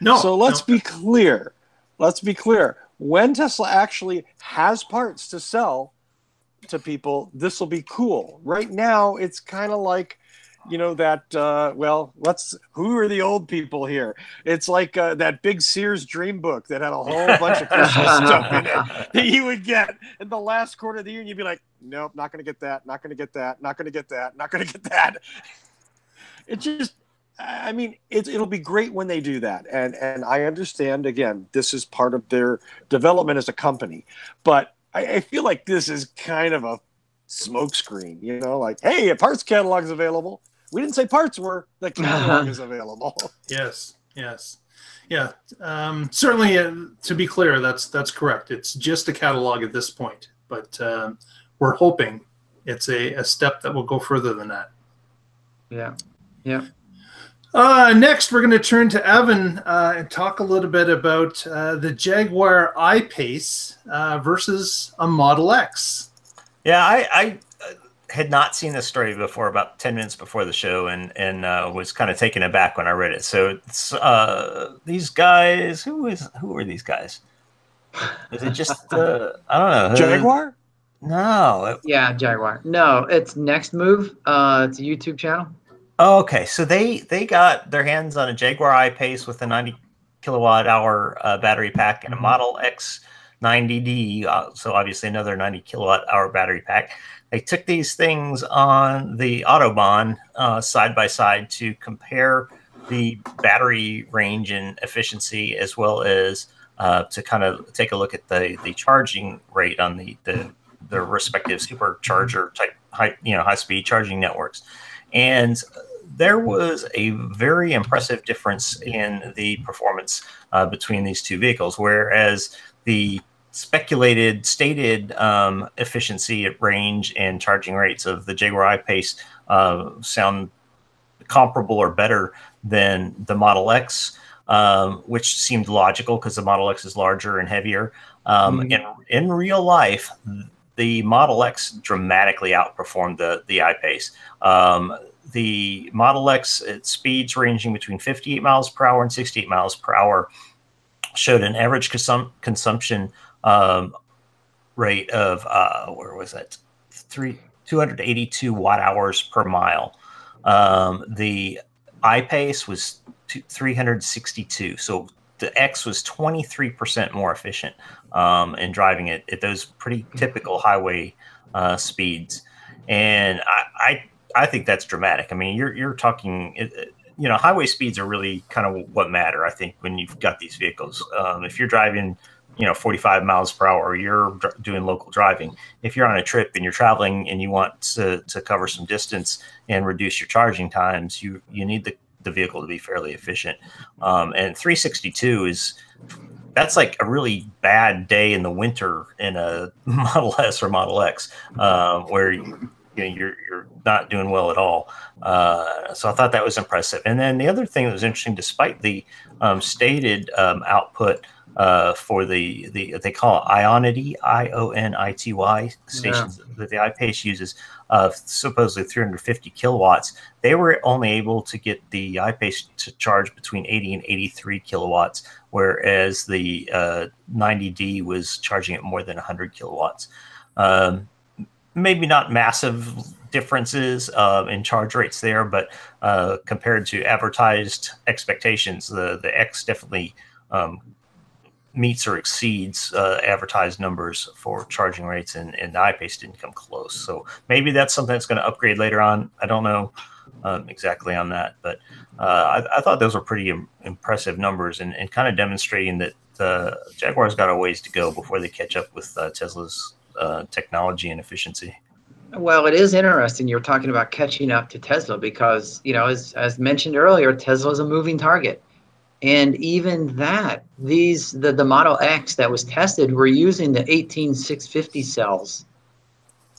No. So let's be clear. Let's be clear. When Tesla actually has parts to sell to people, this will be cool. Right now, it's kind of like you know, that, well, who are the old people here? It's like that big Sears dream book that had a whole bunch of Christmas stuff in it that you would get in the last quarter of the year. And you'd be like, nope, not going to get that. Not going to get that. Not going to get that. Not going to get that. It just, I mean, it'll be great when they do that. And I understand, again, this is part of their development as a company. But I feel like this is kind of a smokescreen, you know, like, hey, a parts catalog is available. We didn't say parts were. The catalog is available. Yes. Yeah. Certainly, to be clear, that's correct. It's just a catalog at this point. But we're hoping it's a step that will go further than that. Yeah. Next, we're going to turn to Evan and talk a little bit about the Jaguar I-Pace versus a Model X. Yeah, I had not seen this story before, about 10 minutes before the show, and was kind of taken aback when I read it. So it's, these guys, who are these guys? Is it just, I don't know. Jaguar? No. Yeah, Jaguar. No, it's Next Move. It's a YouTube channel. Okay, so they got their hands on a Jaguar I-Pace with a 90 kilowatt hour battery pack and a Model X 90D, so obviously another 90 kilowatt hour battery pack. They took these things on the Autobahn side by side to compare the battery range and efficiency, as well as to kind of take a look at the charging rate on the respective supercharger type high speed charging networks. And there was a very impressive difference in the performance between these two vehicles, whereas the stated efficiency at range and charging rates of the Jaguar I-Pace sound comparable or better than the Model X, which seemed logical because the Model X is larger and heavier. In real life, the Model X dramatically outperformed the I-Pace. The Model X at speeds ranging between 58 miles per hour and 68 miles per hour showed an average consumption rate of where was that? 282 watt hours per mile. The I-Pace was 362. So the X was 23% more efficient in driving it at those pretty typical highway speeds. And I think that's dramatic. I mean, you're talking, highway speeds are really kind of what matter, I think, when you've got these vehicles. If you're driving, 45 miles per hour, you're doing local driving. If you're on a trip and you're traveling and you want to cover some distance and reduce your charging times, you need the vehicle to be fairly efficient. And 362 that's like a really bad day in the winter in a Model S or Model X, where you're not doing well at all. So I thought that was impressive. And then the other thing that was interesting, despite the stated output for the they call it Ionity, IONITY stations that the I-Pace uses, supposedly 350 kilowatts, they were only able to get the I-Pace to charge between 80 and 83 kilowatts, whereas the 90D was charging at more than 100 kilowatts. Maybe not massive differences in charge rates there, but compared to advertised expectations, the X definitely meets or exceeds advertised numbers for charging rates, and the I-Pace didn't come close. So maybe that's something that's going to upgrade later on. I don't know exactly on that, but I thought those were pretty impressive numbers and kind of demonstrating that Jaguar's got a ways to go before they catch up with Tesla's technology and efficiency. Well, it is interesting you're talking about catching up to Tesla because, as mentioned earlier, Tesla is a moving target. And even that, the Model X that was tested were using the 18650 cells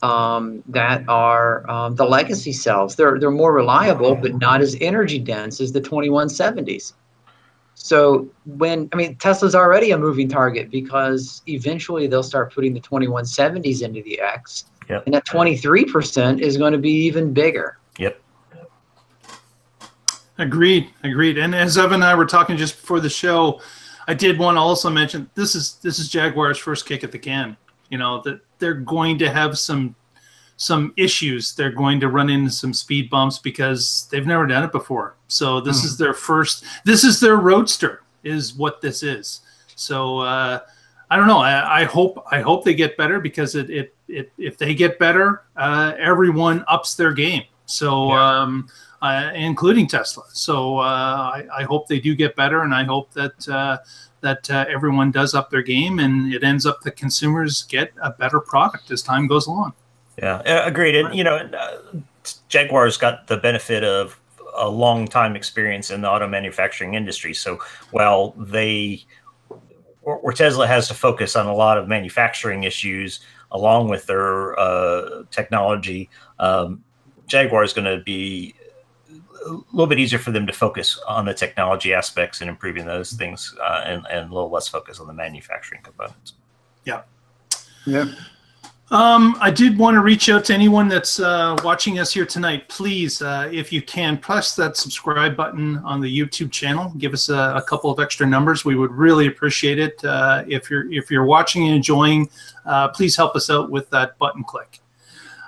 that are the legacy cells. They're more reliable, but not as energy dense as the 2170s. So Tesla's already a moving target because eventually they'll start putting the 2170s into the X. Yep. And that 23% is going to be even bigger. Yep. Agreed. And as Evan and I were talking just before the show, I did want to also mention this is Jaguar's first kick at the can. That they're going to have some some issues. They're going to run into some speed bumps because they've never done it before. So this is their first. This is their roadster, is what this is. So I don't know. I hope they get better, because if they get better, everyone ups their game. So including Tesla. So I hope they do get better, and I hope that everyone does up their game, and it ends up that consumers get a better product as time goes along. Yeah, agreed. And Jaguar's got the benefit of a long time experience in the auto manufacturing industry. So while where Tesla has to focus on a lot of manufacturing issues along with their technology, Jaguar is going to be a little bit easier for them to focus on the technology aspects and improving those things, and a little less focus on the manufacturing components. Yeah. Yeah. I did want to reach out to anyone that's watching us here tonight. Please, if you can, press that subscribe button on the YouTube channel. Give us a couple of extra numbers. We would really appreciate it. If you're watching and enjoying, please help us out with that button click.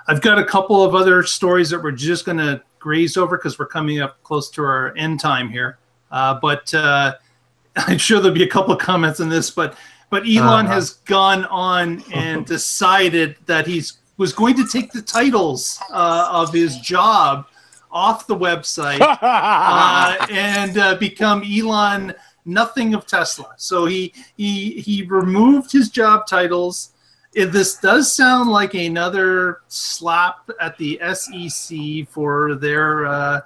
I've got a couple of other stories that we're just going to graze over because we're coming up close to our end time here. But I'm sure there'll be a couple of comments on this, but Elon has gone on and decided that he was going to take the titles of his job off the website and become Elon Nothing of Tesla. So he removed his job titles. This does sound like another slap at the SEC for their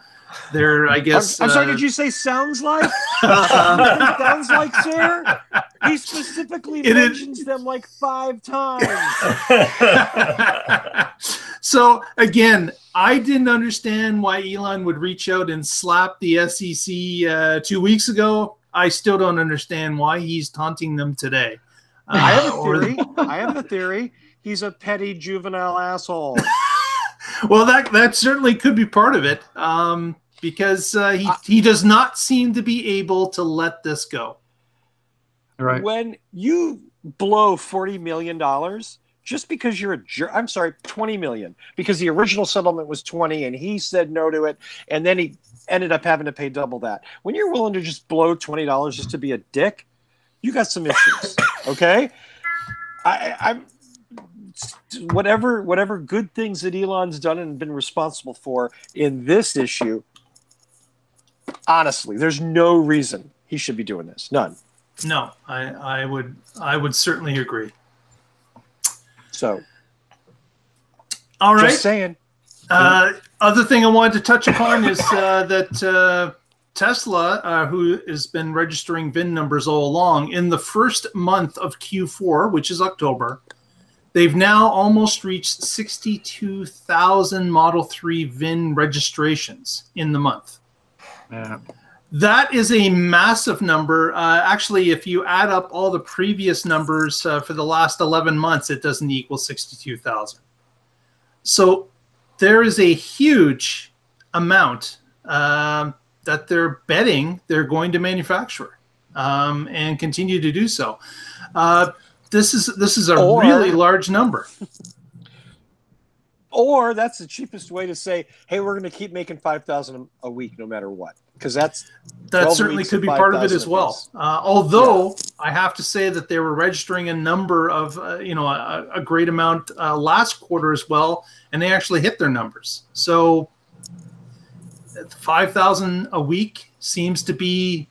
I guess. I'm sorry. Did you say sounds like? Sounds like, sir. He specifically mentions them like 5 times. So again, I didn't understand why Elon would reach out and slap the SEC 2 weeks ago. I still don't understand why he's taunting them today. I have a theory. He's a petty juvenile asshole. Well, that certainly could be part of it, because he does not seem to be able to let this go. Right. When you blow $40 million just because you're a jerk, I'm sorry, $20 million, because the original settlement was 20 and he said no to it, and then he ended up having to pay double that. When you're willing to just blow $20 just to be a dick, you got some issues. Okay, I'm whatever good things that Elon's done and been responsible for in this issue. Honestly, there's no reason he should be doing this. None. No, I would certainly agree. So, all right. Just saying. Other thing I wanted to touch upon is that Tesla, who has been registering VIN numbers all along, in the first month of Q4, which is October, they've now almost reached 62,000 Model 3 VIN registrations in the month. Yeah. That is a massive number. Actually, if you add up all the previous numbers for the last 11 months, it doesn't equal 62,000. So there is a huge amount that they're betting they're going to manufacture and continue to do so. This is a really large number. Or that's the cheapest way to say, hey, we're going to keep making 5,000 a week no matter what. Because that certainly could be part of it as well. Although I have to say that they were registering a number of, a great amount last quarter as well, and they actually hit their numbers. So 5,000 a week seems to be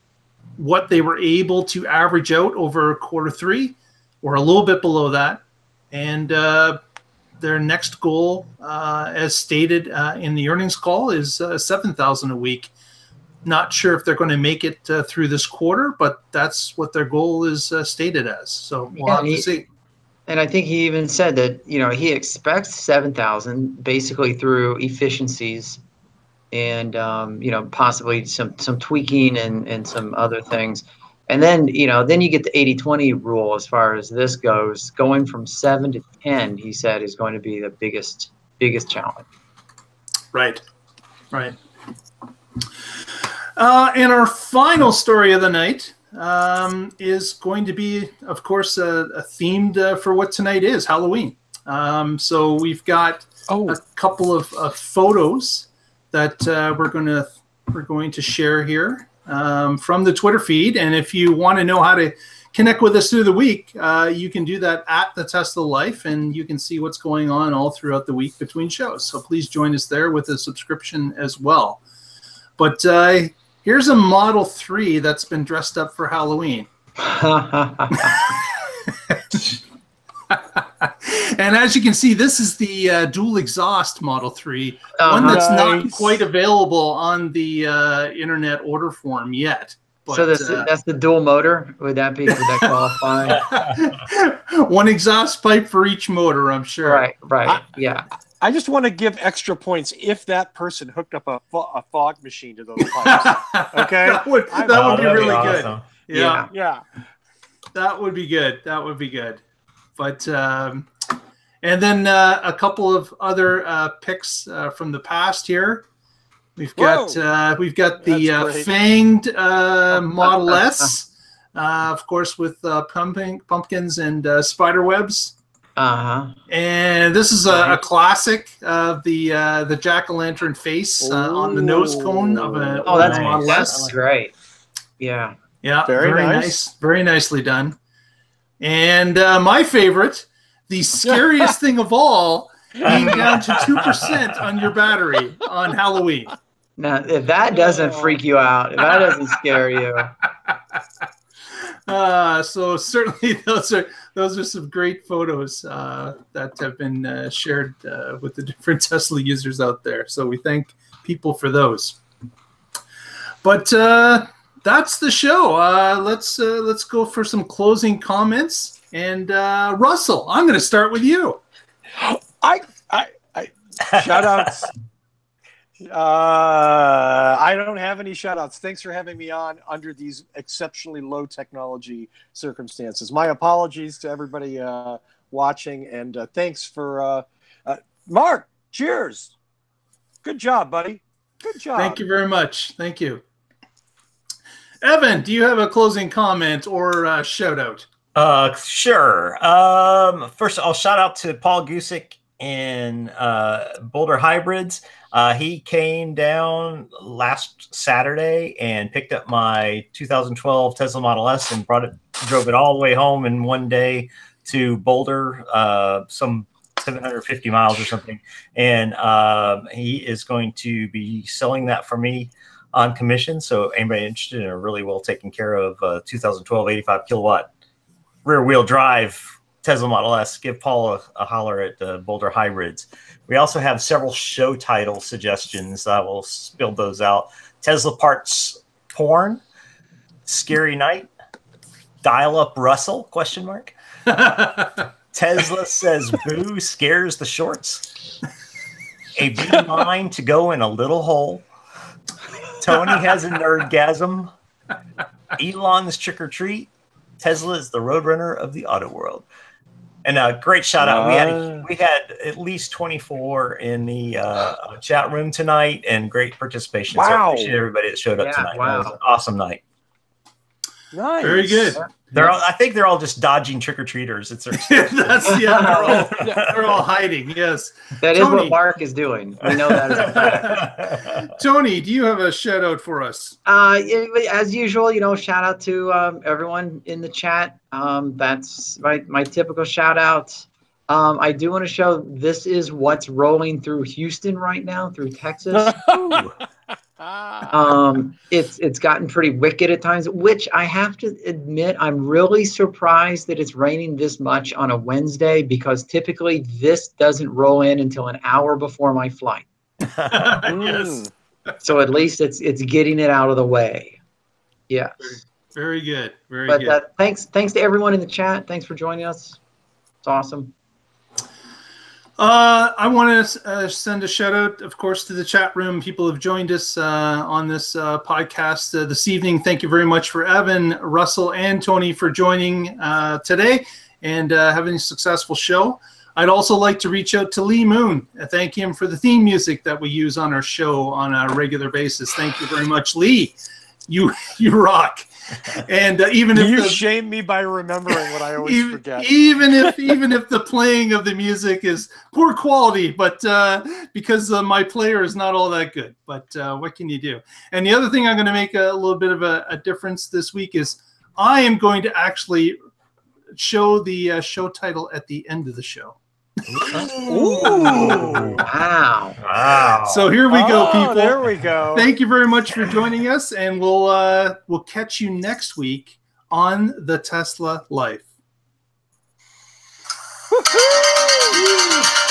what they were able to average out over quarter 3, or a little bit below that. And their next goal, as stated in the earnings call, is 7,000 a week. Not sure if they're going to make it through this quarter, but that's what their goal is stated as. So we'll have to see. And I think he even said that, he expects 7,000 basically through efficiencies and, possibly some tweaking and some other things. And then, then you get the 80-20 rule as far as this goes. Going from 7 to 10, he said, is going to be the biggest challenge. Right. And our final story of the night is going to be, of course, themed for what tonight is, Halloween. So we've got a couple of photos that we're going to share here from the Twitter feed. And if you want to know how to connect with us through the week, you can do that at the Tesla Life, and you can see what's going on all throughout the week between shows. So please join us there with a subscription as well. But here's a Model 3 that's been dressed up for Halloween. And as you can see, this is the dual exhaust Model 3, one that's not quite available on the internet order form yet. But, so that's the dual motor. Would that qualify? One exhaust pipe for each motor, I'm sure. Right. Yeah. I just want to give extra points if that person hooked up a fog machine to those pipes. Okay, that would be really awesome. Good. Yeah. That would be good. But and then a couple of other picks from the past here. We've got the fanged Model S, of course, with pumpkins and spider webs. And this is a classic of the jack-o'-lantern face on the nose cone of a Model S. That's great. Yeah. Very nice. Very nicely done. And my favorite, the scariest thing of all, being down to 2% on your battery on Halloween. Now, if that doesn't freak you out, if that doesn't scare you. So certainly those are some great photos that have been shared with the different Tesla users out there. So we thank people for those. But that's the show. Let's go for some closing comments. And Russell, I'm going to start with you. Shout outs. I don't have any shout outs. Thanks for having me on under these exceptionally low technology circumstances. My apologies to everybody watching, and thanks for Mark. Cheers. Good job, buddy. Good job. Thank you very much. Thank you. Evan, do you have a closing comment or shout out? Sure. First, I'll shout out to Paul Gusick in Boulder Hybrids. He came down last Saturday and picked up my 2012 Tesla Model S and drove it all the way home in one day to Boulder, some 750 miles or something. And he is going to be selling that for me on commission. So anybody interested in a really well taken care of 2012 85 kilowatt rear wheel drive Tesla Model S, give Paul a holler at Boulder Hybrids. We also have several show title suggestions. I will spill those out. Tesla Parts Porn, Scary Night, Dial Up Russell, question mark. Tesla Says Boo Scares the Shorts. A beeline to go in a little hole. Tony Has a Nerdgasm. Elon's Trick or Treat. Tesla is the Roadrunner of the auto world. And a great shout out. We had at least 24 in the chat room tonight, and great participation. Wow. So I appreciate everybody that showed up tonight. Wow. It was an awesome night. Nice. Very good. I think they're all just dodging trick-or-treaters. They're all hiding. Yes. That is what Mark is doing. We know that as a fact. Tony, do you have a shout out for us? As usual, shout out to everyone in the chat. That's my typical shout out. I do want to show this is what's rolling through Houston right now, through Texas. It's gotten pretty wicked at times, which I have to admit, I'm really surprised that it's raining this much on a Wednesday, because typically this doesn't roll in until an hour before my flight. Yes. So at least it's getting it out of the way. Yeah. Very good. Very good. Thanks to everyone in the chat. Thanks for joining us. It's awesome. I want to send a shout out, of course, to the chat room. People have joined us on this podcast this evening. Thank you very much for Evan, Russell, and Tony for joining today and having a successful show. I'd also like to reach out to Lee Moon. Thank him for the theme music that we use on our show on a regular basis. Thank you very much, Lee. You rock. And even if you shame me by remembering what I always forget. Even if the playing of the music is poor quality, but because my player is not all that good. But what can you do? And the other thing I'm going to make a little bit of a difference this week is I am going to actually show the show title at the end of the show. Ooh. Wow. So here we go, people. There we go. Thank you very much for joining us, and we'll catch you next week on the Tesla Life. Woo-hoo!